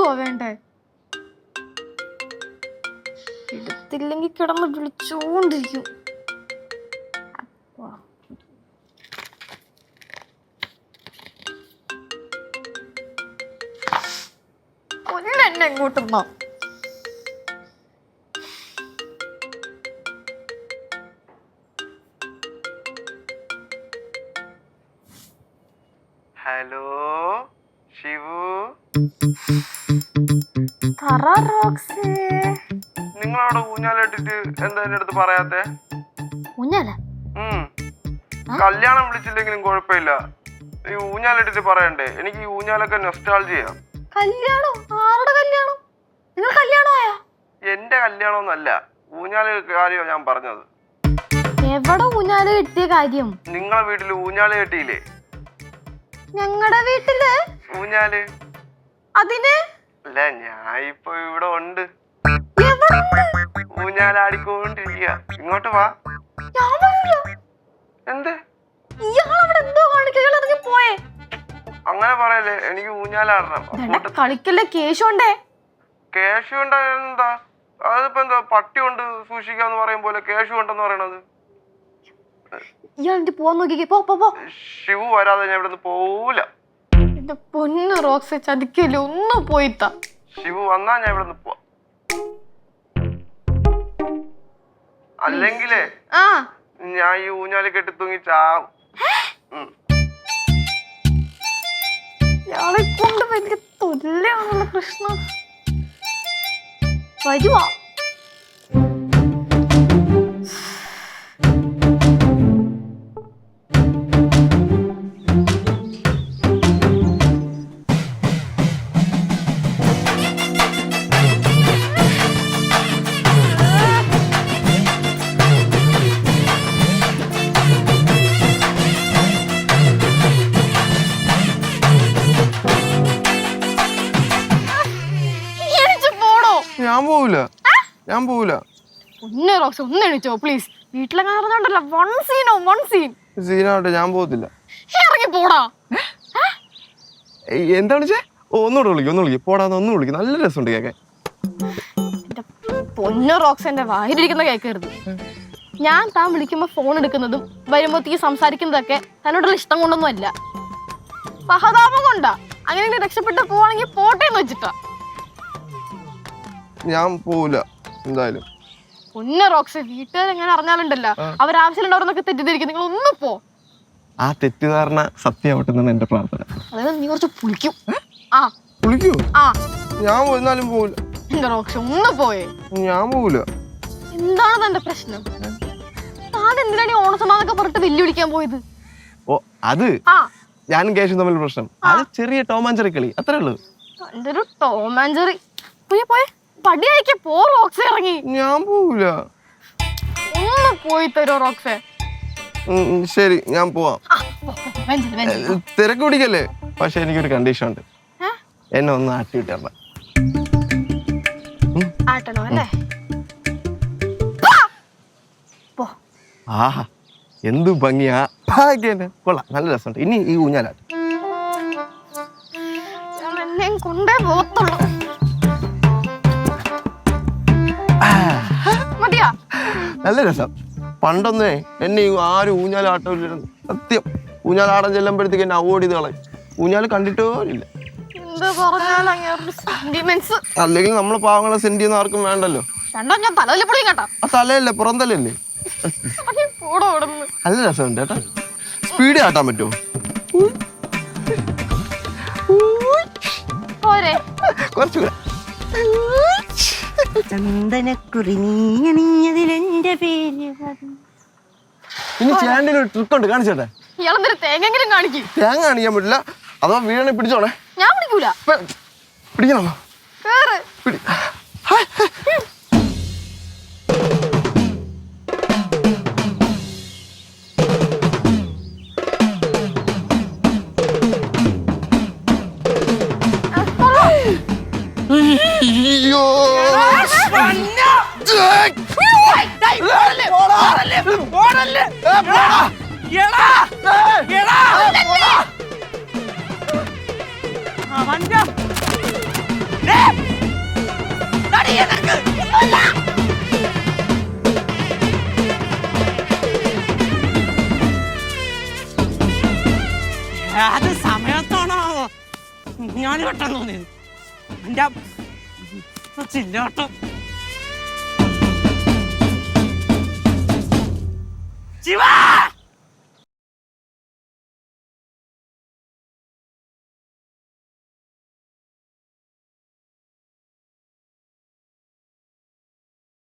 എടുത്തിടുവോ വേണ്ടേ? എടുത്തില്ലെങ്കിൽ കിടന്ന് വിളിച്ചോണ്ടിരിക്കും. എന്നെ എങ്ങോട്ടുന്നോ? ഹലോ ശിവു, നിങ്ങളവിടെ ഊഞ്ഞാലിട്ടിട്ട് എന്താ എന്റെ അടുത്ത് പറയാത്തെ? കല്യാണം വിളിച്ചില്ലെങ്കിലും കുഴപ്പമില്ല, ഈ ഊഞ്ഞാലിട്ടിട്ട് പറയണ്ടേ? എനിക്ക് ഈ ഊഞ്ഞാലൊക്കെ നൊസ്റ്റാൾജിയാ. കല്യാണം? ആരുടെ കല്യാണം? നിങ്ങൾ കല്യാണമായോ? എന്റെ കല്യാണമൊന്നല്ല, ഊഞ്ഞാല് കാര്യമാണ് ഞാൻ പറഞ്ഞത്. എവിടെ ഊഞ്ഞാല് കെട്ടിയ കാര്യം? നിങ്ങളെ വീട്ടില് ഊഞ്ഞാല് കെട്ടിയില്ലേ? ഞങ്ങളുടെ വീട്ടില് ഊഞ്ഞാല്? അതിന് അല്ല, ഞാൻ ഇപ്പൊ ഇവിടെ ഉണ്ട്, ഊഞ്ഞാലാടിക്കൊണ്ടിരിക്കുക. ഇങ്ങോട്ട് വാ. എന്ത് അങ്ങനെ പറയല്ലേ, എനിക്ക് ഊഞ്ഞാലാടണം. കളിക്കല്ലേ, കേശുണ്ടേ. കേശു ഉണ്ടാ? എന്താ അതിപ്പോ എന്താ, പട്ടി കൊണ്ട് സൂക്ഷിക്കാന്ന് പറയും പോലെ കേശു ഉണ്ടെന്ന് പറയണത്? പോവാൻ നോക്കിക്കേ, പോ. ശിവു വരാതെ ഞാൻ ഇവിടെ പോവൂല. എന്റെ പൊന്നു റോക്സെ, ചതിക്കല്ലേ, ഒന്ന് പോയിത്താ. ശിവു വന്നാ ഞാൻ ഇവിടെ പോവാ. അല്ലെങ്കിലേ ഞാൻ ഈ ഊഞ്ഞാല് കെട്ടി തൂങ്ങി ചാവും. ഇയാളെ കൊണ്ട് വലിയ തൊല്ലയാണുള്ള പ്രശ്നം. വരുവാ. ഞാൻ പോവൂല. ഒന്ന് റോക്സ്, ഒന്ന് എണീച്ചോ പ്ലീസ്. വീട്ടിലെങ്ങനെ പറഞ്ഞോണ്ടല്ലോ, സീനാവട്ടെ, ഞാൻ പോകത്തില്ല. ഇറങ്ങി പോടാ. എന്താണ് ഒന്നുകൂടെ വിളിക്കും, പോടാന്ന് ഒന്ന് വിളിക്കും. നല്ല രസമുണ്ട് കേൾക്കാൻ. എന്റെ പൊന്നു റോക്സ്, എന്റെ വായിലിരിക്കുന്ന കേൾക്കരുത്. ഞാൻ താൻ വിളിക്കുമ്പോ ഫോൺ എടുക്കുന്നതും വരുമ്പോഴത്തേക്ക് സംസാരിക്കുന്നതൊക്കെ തന്നോടുള്ള ഇഷ്ടം കൊണ്ടൊന്നും അല്ല, സഹതാപം കൊണ്ടാ. അങ്ങനെ രക്ഷപ്പെട്ട് പോവാണെങ്കിൽ പോട്ടേന്ന് വെച്ചിട്ടാ. ഞാൻ പോവില്ല എന്തായാലും. പൊന്നു റോക്സ്, വീട്ടുകാരെങ്ങനെ അറിഞ്ഞാലുണ്ടല്ലോ, അവരാവശ്യമുണ്ടാവുന്നൊക്കെ തെറ്റിദ്ധരിക്കും. നിങ്ങൾ ഒന്ന് പോ. ആ തെറ്റിദ്ധാരണ സത്യമാവട്ടെന്നാണ് എന്റെ പ്രാർത്ഥന. അതായത് നീ കുറച്ച് പുളിക്കും. പുളിക്കൂ? ഞാൻ എന്നാലും പോവില്ല. എന്റെ റോക്സ്, ഒന്ന് പോയേ. ഞാൻ പോവില്ല. എന്താണ് തന്റെ പ്രശ്നം? താൻ എന്തിനാണ് ഓണസമാന്നൊക്കെ പറഞ്ഞിട്ട് വെല്ലുവിളിക്കാൻ പോയത്? ഓ, അത് ഞാനും കേശും തമ്മിൽ പ്രശ്നം. അത് ചെറിയ ടോമാഞ്ചറി കളി, അത്രേ ഉള്ളൂ. എന്റെ ഒരു ടോമാഞ്ചറി. പോയെ പടി അയക്കെ പോ റോക്സ്, ഇറങ്ങി. ഞാൻ പോവില്ല. ഒന്ന് പോയി തരോ റോക്സേ? ശരി, ഞാൻ പോവാം. തിരക്ക് പിടിക്കല്ലേ. പക്ഷെ എനിക്കൊരു കണ്ടീഷൻ ഉണ്ട്, എന്നെ ഒന്ന് ആട്ടിവിട്ടേണ്ട. ആട്ടണോ അല്ലേ? ആഹാ, എന്ത് ഭംഗിയാ. കൊള്ളാം, നല്ല രസമുണ്ട്. ഇനി ഈ ഊഞ്ഞാലാട്ട് എന്നെയും കൊണ്ടേ പോകത്തുള്ളൂ. നല്ല രസം. പണ്ടൊന്നേ എന്നെ ആരും ഊഞ്ഞാലാട്ടില്ലായിരുന്നു. സത്യം, ഊഞ്ഞാലാടം ചെല്ലുമ്പോഴത്തേക്ക് എന്നെ അവോയ്ഡ് ചെയ്ത് കളയും. ഊഞ്ഞാല് കണ്ടിട്ടോ ഇല്ല. അല്ലെങ്കിൽ നമ്മള് പാവങ്ങളെ സെന്റ് ചെയ്യുന്ന ആർക്കും വേണ്ടല്ലോ. ആ തലയല്ലേ, പുറം തലയല്ലേ. നല്ല രസമുണ്ട് കേട്ടോ. സ്പീഡ് ആട്ടാൻ പറ്റുമോ? കുറച്ചുകൂടെ. ചന്ദനക്കുറി നീയണിഞ്ഞതിലെന്റെ പേര്. ഇനി ചേട്ടന് ഒരു ട്രിക്ക് ഉണ്ട്, കാണിച്ചോട്ടെ. തേങ്ങ കാണിക്കാൻ പറ്റില്ല, അഥവാ വീണെ പിടിച്ചോണേ. ഞാൻ പിടിക്കൂല. പിടിക്കണോ? അയ്യോ, അവന്റെ ഏത് സമയത്താണോ ഞാൻ വെട്ടാൻ തോന്നിയത്? എന്റെ ചില്ലോട്ടം ശിവ